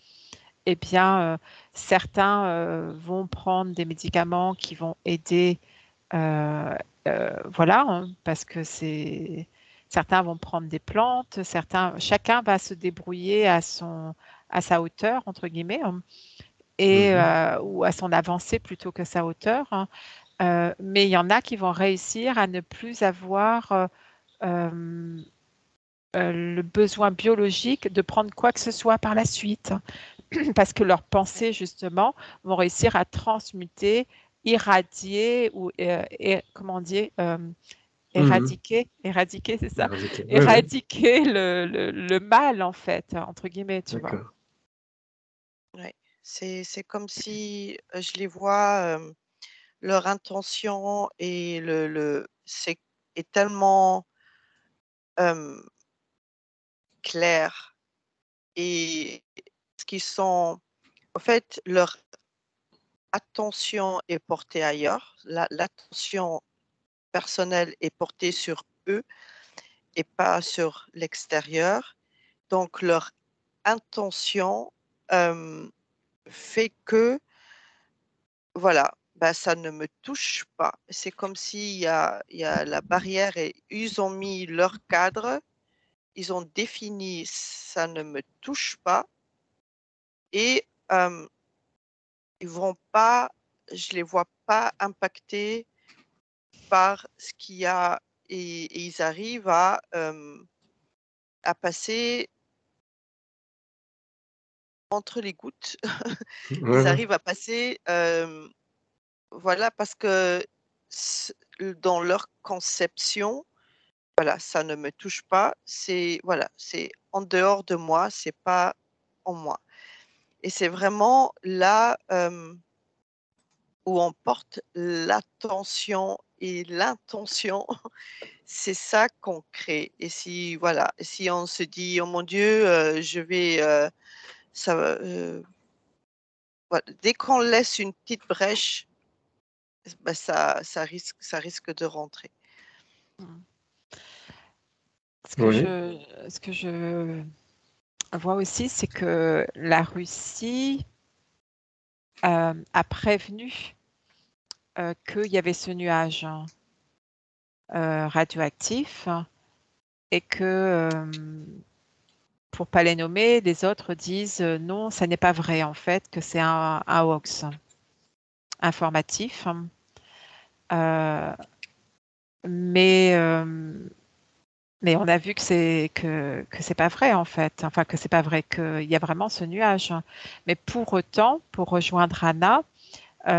Eh bien, certains vont prendre des médicaments qui vont aider, euh, voilà, hein, parce que certains vont prendre des plantes, chacun va se débrouiller à sa hauteur, entre guillemets, hein, Mhm. ou à son avancée plutôt que sa hauteur, hein. Mais il y en a qui vont réussir à ne plus avoir euh, le besoin biologique de prendre quoi que ce soit par la suite, parce que leurs Ouais. pensées, justement, vont réussir à transmuter, irradier ou, comment dire, Mhm. éradiquer, c'est ça, Éradiquer. Ouais, ouais, éradiquer le mal, en fait, entre guillemets, tu vois. d'accord. Ouais. C'est comme si je les vois, leur intention et c'est est tellement clair et ce qu'ils sont, en fait, leur attention est portée ailleurs. L'attention personnelle est portée sur eux et pas sur l'extérieur. Donc, leur intention euh, fait que, voilà, bah, ça ne me touche pas. C'est comme il y a la barrière et ils ont mis leur cadre, ils ont défini ça ne me touche pas et ils vont pas, je les vois pas impactés par ce qu'il y a et ils arrivent à passer entre les gouttes. Ouais, Ils ouais. arrivent à passer, voilà, parce que dans leur conception, voilà, ça ne me touche pas. C'est voilà, c'est en dehors de moi, c'est pas en moi. Et c'est vraiment là, où on porte l'attention et l'intention, c'est ça qu'on crée. Et si voilà, si on se dit: «Oh mon Dieu, je vais, ça va», voilà, dès qu'on laisse une petite brèche, bah, ça risque de rentrer. Mmh. Oui. Ce que je vois aussi, c'est que la Russie, a prévenu, qu'il y avait ce nuage, radioactif et que, pour pas les nommer, les autres disent, «Non, ça n'est pas vrai en fait, que c'est un hoax informatif». Heu, mais, mais on a vu que c'est pas vrai en fait, enfin que c'est pas vrai, qu'il y a vraiment ce nuage. Mais pour autant, pour rejoindre Anna,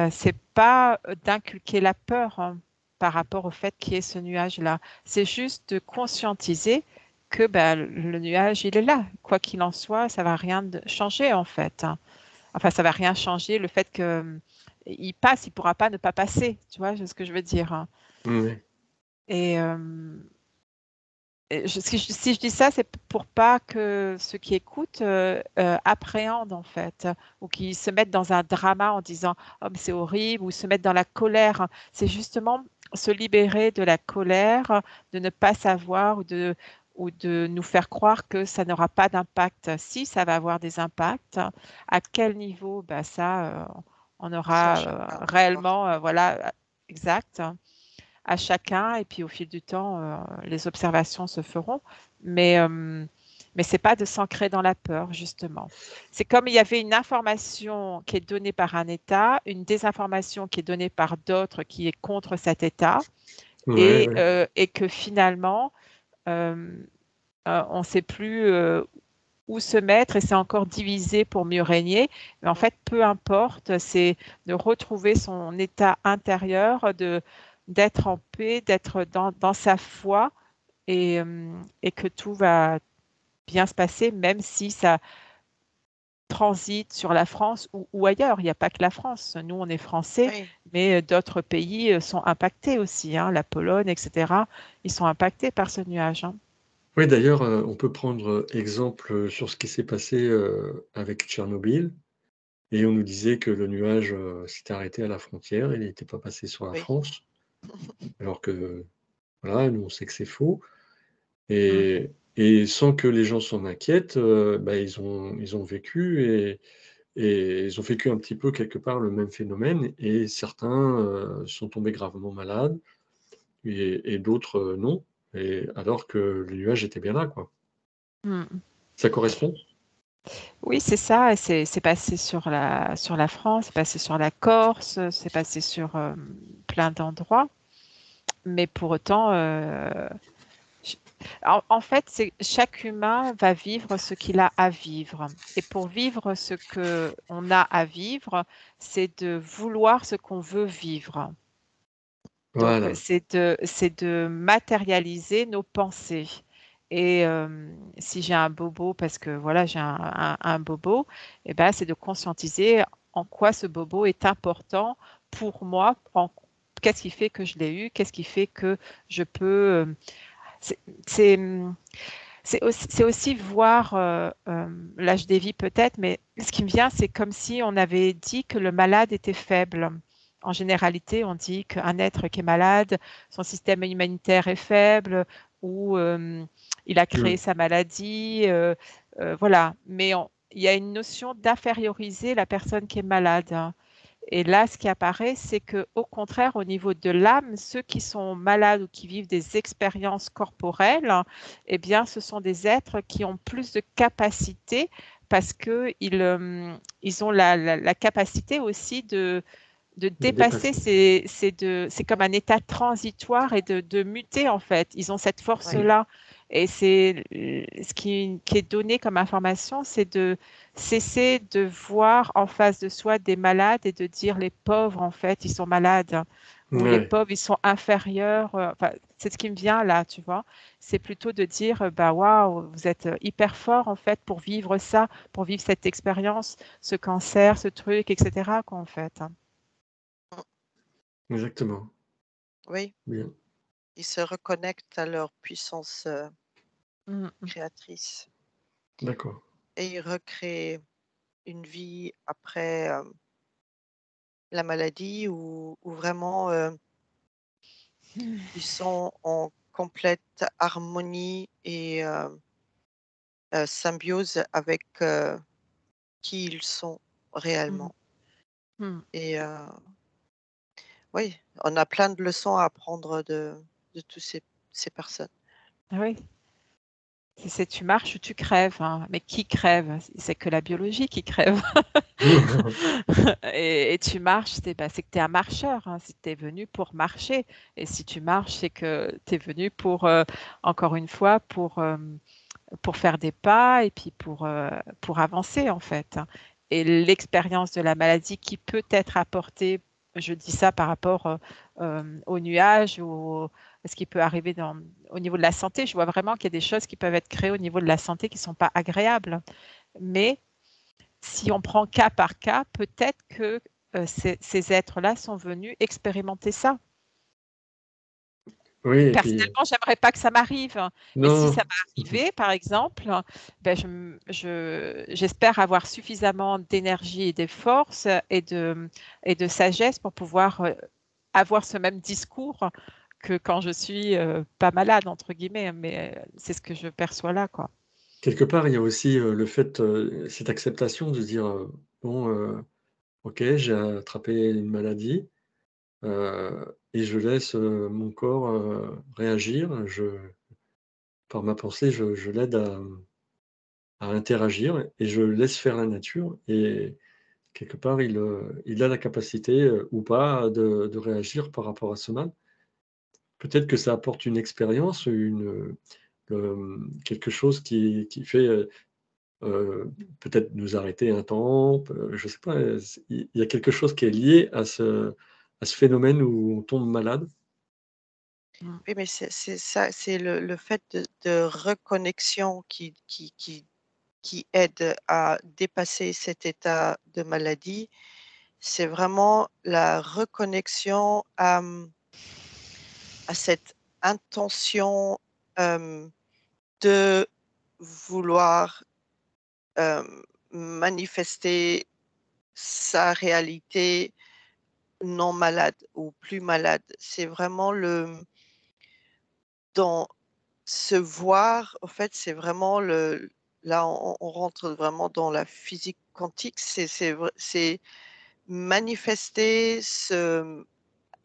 c'est pas, d'inculquer la peur, par rapport au fait qu'il y ait ce nuage-là. C'est juste de conscientiser que, bah, le nuage, il est là. Quoi qu'il en soit, ça va rien changer en fait. Enfin, ça va rien changer le fait que, il passe, il pourra pas ne pas passer. Tu vois ce que je veux dire? Oui. Et, si je dis ça, c'est pour pas que ceux qui écoutent, appréhendent en fait, ou qui se mettent dans un drama en disant: «Oh mais c'est horrible», ou se mettent dans la colère. C'est justement se libérer de la colère, de ne pas savoir, ou de nous faire croire que ça n'aura pas d'impact. Si, ça va avoir des impacts. À quel niveau? Bah ça, on C'est à aura, chacun de voir. réellement, voilà, exact, à chacun, et puis au fil du temps, les observations se feront. Mais, c'est pas de s'ancrer dans la peur, justement. C'est comme il y avait une information qui est donnée par un État, une désinformation qui est donnée par d'autres qui est contre cet État, Ouais, ouais. et que finalement, euh, on ne sait plus, où se mettre, et c'est encore divisé pour mieux régner. Mais en Mmh. fait, peu importe, c'est de retrouver son état intérieur, d'être en paix, d'être dans sa foi, et que tout va bien se passer, même si ça transite sur la France ou ailleurs. Il n'y a pas que la France. Nous, on est français, Oui, mais d'autres pays, sont impactés aussi, hein, la Pologne, etc. Ils sont impactés par ce nuage, hein. Oui, d'ailleurs, on peut prendre, exemple, sur ce qui s'est passé, avec Tchernobyl, et on nous disait que le nuage, s'était arrêté à la frontière, il n'était pas passé sur la oui. France, alors que, voilà, nous, on sait que c'est faux, Mm. et sans que les gens s'en inquiètent, bah, ils ont vécu, et ils ont vécu un petit peu quelque part le même phénomène, et certains, sont tombés gravement malades, et d'autres, non, et alors que le nuage était bien là, quoi. Mm. Ça correspond? Oui, c'est ça, et c'est passé sur la France, c'est passé sur la Corse, c'est passé sur, plein d'endroits. Mais pour autant, ch en fait, c'est chaque humain va vivre ce qu'il a à vivre, et pour vivre ce qu'on a à vivre, c'est de vouloir ce qu'on veut vivre. Donc, Voilà. c'est de matérialiser nos pensées. Et, si j'ai un bobo, parce que voilà, j'ai un bobo, et ben, c'est de conscientiser en quoi ce bobo est important pour moi, qu'est-ce qui fait que je l'ai eu, qu'est-ce qui fait que je peux. C'est c'est, c'est aussi voir, l'âge des vies peut-être, mais ce qui me vient, c'est comme si on avait dit que le malade était faible. En généralité, on dit qu'un être qui est malade, son système immunitaire est faible, ou, il a créé Mmh. sa maladie, voilà. Mais il y a une notion d'inférioriser la personne qui est malade, hein. Et là, ce qui apparaît, c'est que, au contraire, au niveau de l'âme, ceux qui sont malades ou qui vivent des expériences corporelles, eh bien, ce sont des êtres qui ont plus de capacité, parce qu'ils ils ont la capacité aussi De de dépasser, dépasser. c'est comme un état transitoire et de muter en fait. Ils ont cette Oui, Mm. force-là. Et c'est ce qui est donné comme information, c'est de cesser de voir en face de soi des malades et de dire les pauvres en fait, ils sont malades ou les Ouais, pauvres, ils sont inférieurs. Enfin, c'est ce qui me vient là, tu vois. C'est plutôt de dire, bah waouh, vous êtes hyper fort en fait pour vivre ça, pour vivre cette expérience, ce cancer, ce truc, etc. quoi, en fait. exactement. oui, Bien, ils se reconnectent à leur puissance Mm, mm. créatrice d'accord. et ils recréent une vie après la maladie où vraiment ils sont en complète harmonie et symbiose avec qui ils sont Mm, réellement. mm. Et oui, on a plein de leçons à apprendre de tous ces personnes. Ah oui, tu marches ou tu crèves, hein. Mais qui crève? C'est que la biologie qui crève. Et tu marches, c'est que tu es un marcheur, hein. Si tu es venu pour marcher. Et si tu marches, c'est que tu es venu pour, encore une fois, pour faire des pas et puis pour avancer, en fait, hein. Et l'expérience de la maladie qui peut être apportée, je dis ça par rapport aux nuages ou à ce qui peut arriver au niveau de la santé. Je vois vraiment qu'il y a des choses qui peuvent être créées au niveau de la santé qui ne sont pas agréables. Mais si on prend cas par cas, peut-être que ces êtres-là sont venus expérimenter ça. Oui, et puis, Personnellement, j'aimerais pas que ça m'arrive, hein. Mais si ça non, m'est arrivé, par exemple, ben j'espère avoir suffisamment d'énergie et de force et de sagesse pour pouvoir avoir ce même discours que quand je suis pas malade, entre guillemets. Mais c'est ce que je perçois là, quoi. quelque part, il y a aussi le fait, cette acceptation de dire bon, ok, j'ai attrapé une maladie et je laisse mon corps réagir. Par ma pensée, je l'aide à interagir et je laisse faire la nature. Et quelque part, il a la capacité ou pas de réagir par rapport à ce mal. Peut-être que ça apporte une expérience, quelque chose qui fait, peut-être nous arrêter un temps, je sais pas, il y a quelque chose qui est lié à ce phénomène où on tombe malade. Mm. Oui, mais c'est ça, c'est le fait de reconnexion qui aide à dépasser cet état de maladie. C'est vraiment la reconnexion à cette intention de vouloir manifester sa réalité non malade ou plus malade. C'est vraiment dans se voir, en fait, c'est vraiment là, on rentre vraiment dans la physique quantique. C'est manifester,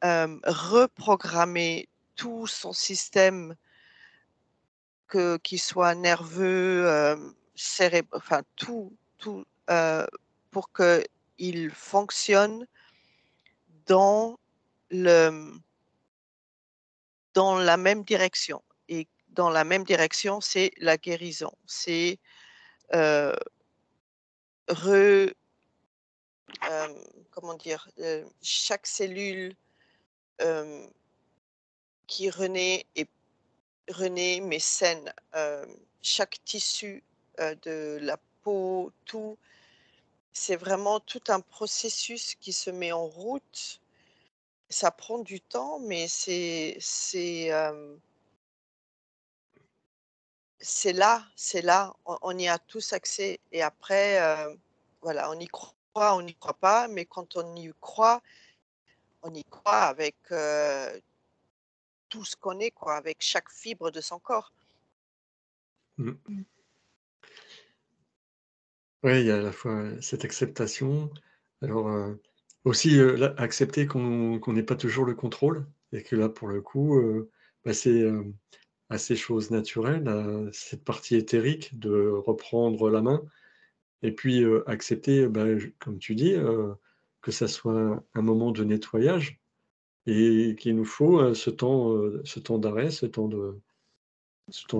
reprogrammer tout son système, qu'il soit nerveux, enfin tout, pour qu'il fonctionne dans le dans la même direction et dans la même direction, c'est la guérison. C'est, heu, re comment dire? Chaque cellule, hem, qui renaît mais saine, chaque tissu, de la peau, tout, c'est vraiment tout un processus qui se met en route. Ça prend du temps, mais c'est là, on y a tous accès et après, voilà, on n'y croit pas, mais quand on y croit avec, tout ce qu'on est quoi, avec chaque fibre de son corps. Mmh. Mm. Ouais, il y a à la fois cette acceptation, alors, aussi, là, accepter qu'on n'ait pas toujours le contrôle et que là, pour le coup, bah, c'est, assez chose naturelle, cette partie éthérique de reprendre la main et puis, accepter, bah, j comme tu dis, que ça soit un moment de nettoyage et qu'il nous faut ce temps d'arrêt, ce temps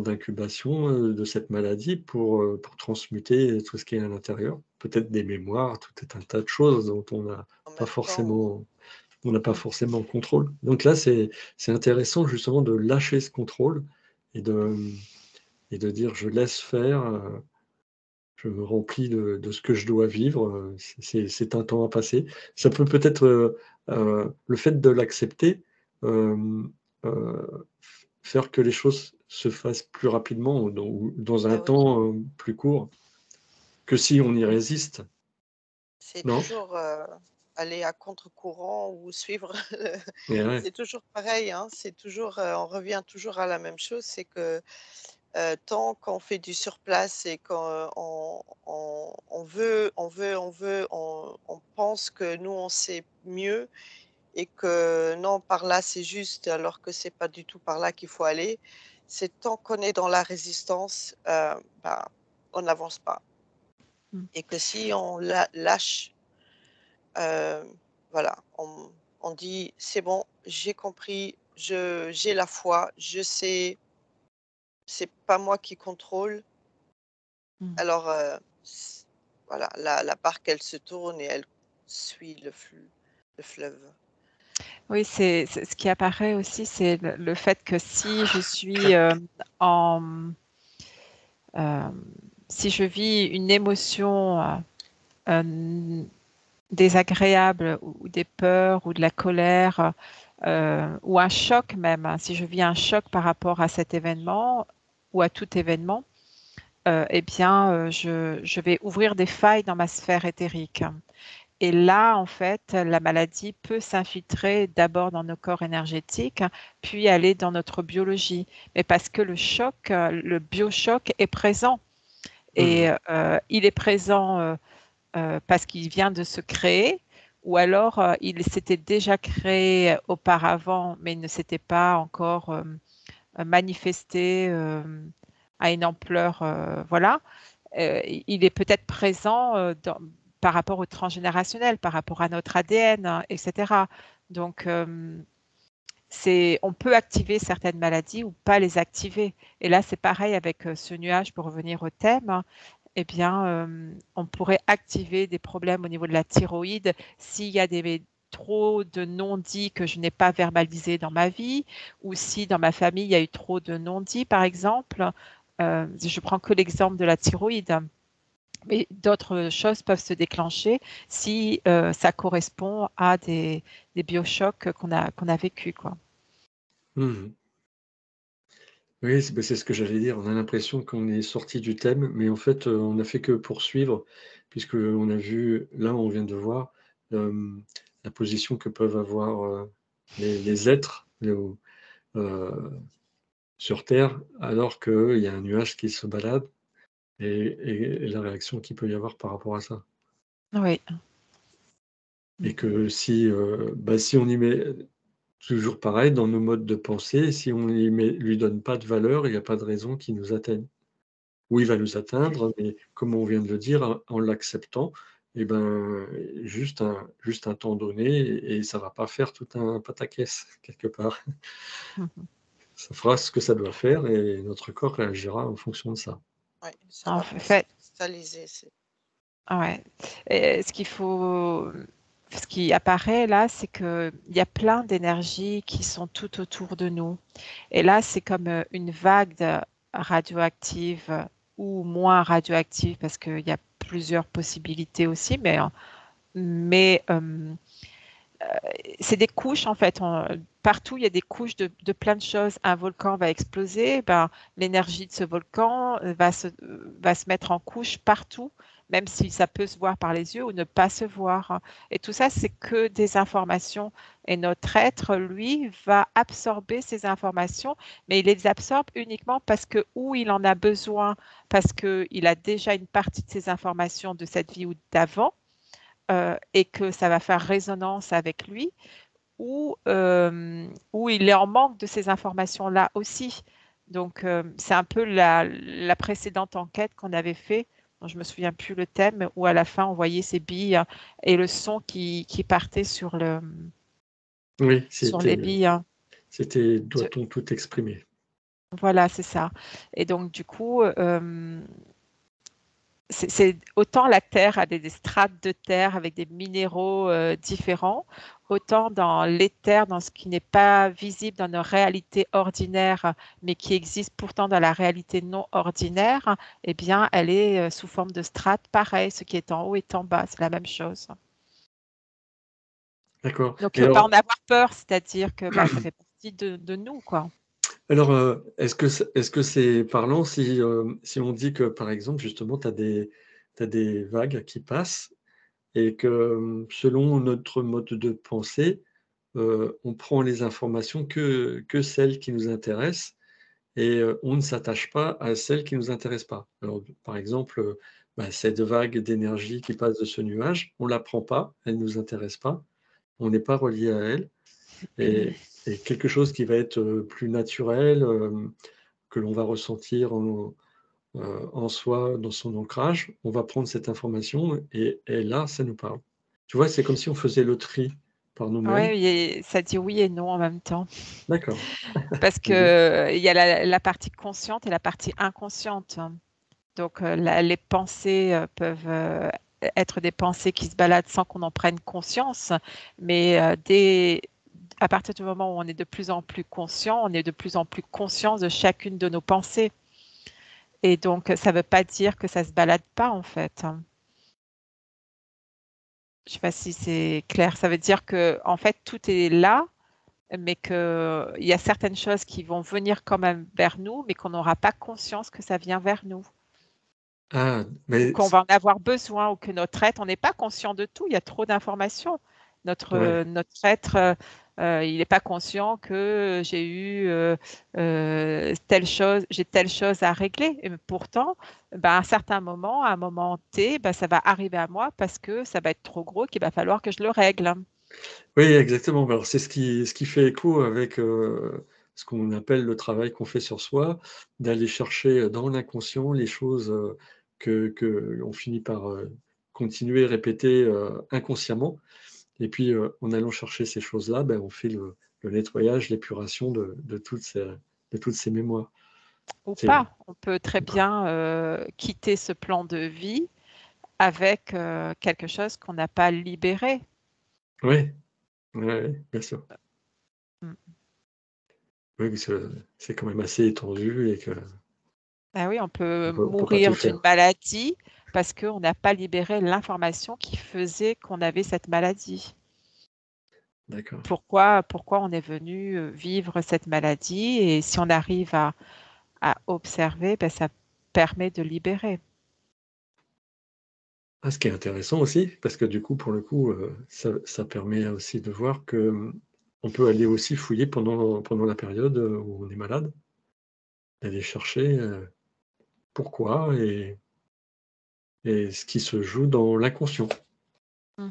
d'incubation de cette maladie pour transmuter tout ce qui est à l'intérieur. Peut-être des mémoires, tout est un tas de choses dont on n'a En pas même temps, forcément contrôle. Donc là, c'est intéressant justement de lâcher ce contrôle et de dire je laisse faire, je me remplis de ce que je dois vivre, c'est un temps à passer. Ça peut-être le fait de l'accepter, faire que les choses se fassent plus rapidement ou dans un ben oui, temps plus court que si on y résiste, c'est non? toujours aller à contre-courant ou suivre. Et ouais. C'est toujours pareil, hein, c'est toujours, on revient toujours à la même chose, c'est que tant qu'on fait du surplace et qu'on on pense que nous on sait mieux et que non, par là c'est juste alors que c'est pas du tout par là qu'il faut aller. C'est tant qu'on est dans la résistance, bah, on n'avance pas Mm. et que si on lâche, heu, voilà, on dit: «C'est bon, j'ai compris, j'ai la foi, je sais, c'est pas moi qui contrôle». Mm. Alors, voilà, la barque, elle se tourne et elle suit le fleuve. Oui, ce qui apparaît aussi, c'est le fait que si je suis en euh, si je vis une émotion désagréable ou des peurs ou de la colère ou un choc même, hein, si je vis un choc par rapport à cet événement ou à tout événement, eh bien, je vais ouvrir des failles dans ma sphère éthérique. Et là, en fait, la maladie peut s'infiltrer d'abord dans nos corps énergétiques, puis aller dans notre biologie. Mais parce que le choc, le biochoc est présent. Et Mmh. il est présent parce qu'il vient de se créer, ou alors il s'était déjà créé auparavant, mais il ne s'était pas encore manifesté à une ampleur, voilà. Il est peut-être présent par rapport au transgénérationnel, par rapport à notre ADN, hein, etc. Donc, on peut activer certaines maladies ou pas les activer. Et là, c'est pareil avec ce nuage, pour revenir au thème, hein. Eh bien, on pourrait activer des problèmes au niveau de la thyroïde s'il y a trop de non-dits que je n'ai pas verbalisés dans ma vie, ou si dans ma famille, il y a eu trop de non-dits, par exemple. Je prends que l'exemple de la thyroïde, mais d'autres choses peuvent se déclencher si ça correspond à des biochocs qu'on a vécu, quoi. Mmh. Oui, c'est ce que j'allais dire. On a l'impression qu'on est sorti du thème, mais en fait, on n'a fait que poursuivre puisqu'on a vu là, on vient de voir, la position que peuvent avoir les êtres, heu, sur terre, alors qu'il y a un nuage qui se balade et la réaction qu'il peut y avoir par rapport à ça. Oui. Et Mhm. que si on y met toujours pareil dans nos modes de pensée, si on lui donne pas de valeur, il y a pas de raison qu'il nous atteigne. Oui, il va nous atteindre, mais comme on vient de le dire, en l'acceptant et ben, juste un temps donné et ça va pas faire tout un pataquès quelque part. Mhm. Ça fera ce que ça doit faire et notre corps réagira en fonction de ça. Ouais, ça En va pas se fait, cristalliser, c'est ouais. Et ce qui apparaît là, c'est qu'il y a plein d'énergies qui sont tout autour de nous. Et là, c'est comme une vague radioactive ou moins radioactive, parce qu'il y a plusieurs possibilités aussi, mais c'est des couches en fait. Partout, il y a des couches de plein de choses. Un volcan va exploser, ben, l'énergie de ce volcan va se mettre en couche partout, même si ça peut se voir par les yeux ou ne pas se voir. Et tout ça, c'est que des informations. Et notre être, lui, va absorber ces informations, mais il les absorbe uniquement parce que ou il en a besoin, parce qu'il a déjà une partie de ces informations de cette vie ou d'avant et que ça va faire résonance avec lui, ou il est en manque de ces informations-là aussi. Donc, c'est un peu la précédente enquête qu'on avait fait je me souviens plus le thème, où à la fin on voyait ces billes et le son qui partait sur Oui, les billes. c'était doit-on tout exprimer? Voilà, c'est ça. Et donc du coup, c'est autant la Terre a des strates de terre avec des minéraux différents, autant dans l'éther, dans ce qui n'est pas visible dans nos réalités ordinaires, mais qui existe pourtant dans la réalité non ordinaire, eh bien, elle est sous forme de strates, pareil, ce qui est en haut est en bas, c'est la même chose. D'accord. Donc, il Et ne faut pas en alors, avoir peur, c'est-à-dire que ça fait partie de nous, quoi. alors est-ce que c'est parlant si on dit que, par exemple, justement, tu as des vagues qui passent et que, selon notre mode de pensée, on prend les informations que celles qui nous intéressent et on ne s'attache pas à celles qui ne nous intéressent pas. Alors, par exemple, cette vague d'énergie qui passe de ce nuage, on ne la prend pas, elle ne nous intéresse pas, on n'est pas relié à elle et quelque chose qui va être, plus naturel, que l'on va ressentir en soi, dans son ancrage, on va prendre cette information et là, ça nous parle. Tu vois, c'est comme si on faisait le tri par nous-mêmes. Oui, ça dit oui et non en même temps. D'accord. Parce Très bien. qu'il y a la partie consciente et la partie inconsciente. Donc, les pensées peuvent être des pensées qui se baladent sans qu'on en prenne conscience, mais à partir du moment où on est de plus en plus conscient, on est de plus en plus conscient de chacune de nos pensées. Et donc, ça ne veut pas dire que ça ne se balade pas, en fait. Je ne sais pas si c'est clair. Ça veut dire que, en fait, tout est là, mais qu'il y a certaines choses qui vont venir quand même vers nous, mais qu'on n'aura pas conscience que ça vient vers nous. Ah, Ou mais qu'on va en avoir besoin, ou que notre être, on n'est pas conscient de tout, il y a trop d'informations. ouais. Notre être, il n'est pas conscient que j'ai eu j'ai telle chose à régler. Et pourtant, à un certain moment, à un moment T, ça va arriver à moi parce que ça va être trop gros qu'il va falloir que je le règle. Oui, exactement. Alors, c'est ce qui fait écho avec, ce qu'on appelle le travail qu'on fait sur soi, d'aller chercher, dans l'inconscient les choses, que l'on finit par, continuer, répéter, inconsciemment et puis, en allant chercher ces choses-là, on fait le nettoyage, l'épuration de toutes ces mémoires. Ou C'est pas. On peut très bien quitter ce plan de vie avec quelque chose qu'on n'a pas libéré. oui, ouais, ouais, bien sûr. Mm. Oui, parce que c'est quand même assez étendu et que Ah oui, on peut on peut pas tout mourir d'une faire. maladie parce qu'on n'a pas libéré l'information qui faisait qu'on avait cette maladie. D'accord. Pourquoi on est venu vivre cette maladie et si on arrive à observer, ça permet de libérer. Ah, ce qui est intéressant aussi, parce que du coup, pour le coup, ça permet aussi de voir que, on peut aller aussi fouiller pendant la période, où on est malade, aller chercher, pourquoi et ce qui se joue dans l'inconscient. Mhm.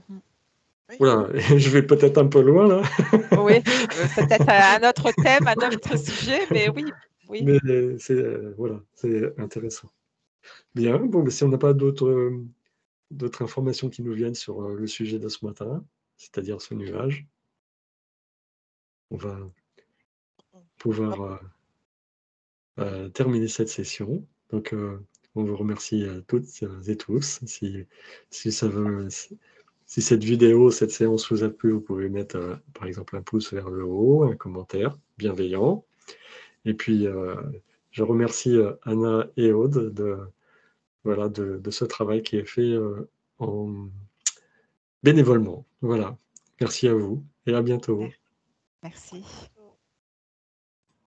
Oui. Voilà, je vais peut-être un peu loin là, Oui, c'est peut-être un autre thème, un autre sujet, mais oui, oui. mais c'est, voilà, c'est intéressant. Bien, bon, si on n'a pas d'autres informations qui nous viennent sur, le sujet de ce matin, c'est-à-dire ce nuage, on va pouvoir, Hop. terminer cette session. Donc, on vous remercie, toutes et tous. Si ça veut si cette vidéo, cette séance vous a plu, vous pouvez mettre, par exemple, un pouce vers le haut, un commentaire bienveillant et puis, je remercie, Anna et Aude voilà, de ce travail qui est fait, en bénévolement. Voilà. Merci à vous et à bientôt. Merci.